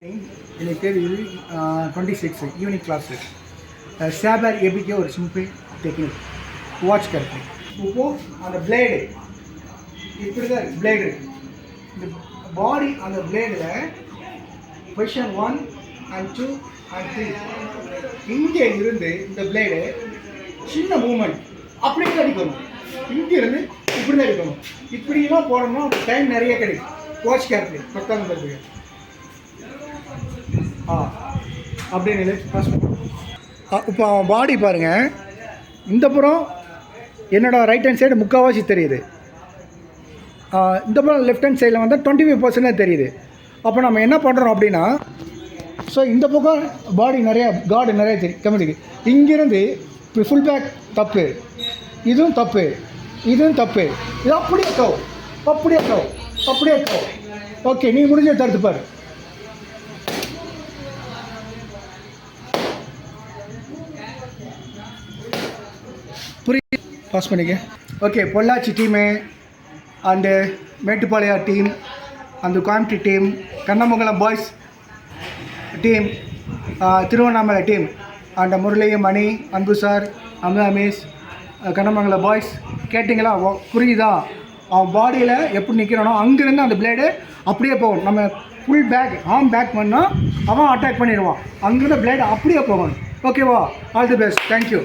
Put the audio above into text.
எனக்கு பேர் இது 26 ஈவினிங் கிளாஸு சேபர் ஏபிகே ஒரு சிம்பிள் டெக்னிக் வாட்ச் கரெக்ட். இப்போது அந்த பிளேடு இப்படி தான் இருக்குது. பிளேடு இந்த பாடி அந்த பிளேடில் பொசிஷன் 1 and 2 and 3 இங்கே இருந்து இந்த பிளேடு சின்ன மூமெண்ட் அப்படியே தான் அடிக்கணும். இங்கேருந்து இப்படி தான் அடிக்கணும். இப்படிலாம் போனோம்னா டைம் நிறைய கிடைக்கும். வாட்ச் கரெக்ட் பத்தாம் பேருக்கு அப்படின்னு இப்போ பாடி பாருங்கள். இந்த புறம் என்னோடய ரைட் ஹேண்ட் சைடு முக்கால்வாசி தெரியுது. இந்த புறம் லெஃப்ட் ஹேண்ட் சைடில் வந்து 25% தெரியுது. அப்போ நம்ம என்ன பண்ணுறோம் அப்படின்னா, ஸோ இந்த பக்கம் பாடி நிறையா கார்டு நிறைய தெரியும் கம்மிக்கு. இங்கேருந்து இப்போ ஃபுல் பேக் தப்பு, இதுவும் தப்பு, இதுவும் தப்பு, இது அப்படியே கோ அப்படியே கோ அப்படியே கோ. ஓகே, நீ முடிஞ்ச தடுத்து பாரு. பாஸ் பண்ணிக்க. Okay, Pollachi team and Mettupalayam team, அந்த Coimbatore team, Kannamangalam boys team, Tiruvannamalai team and Murali, Mani, Anbu sir, அமிஸ், Kannamangalam boys கேட்டிங்களா? புரியுதா? அவன் பாடியில் எப்படி நிற்கிறானோ அங்கேருந்து அந்த பிளேடு அப்படியே போகணும். நம்ம ஃபுல் பேக் ஆர்ம் பேக் பண்ணால் அவன் அட்டாக் பண்ணிடுவான். அங்கேருந்து பிளேடு அப்படியே போகணும். ஓகேவா? All the best. தேங்க்யூ.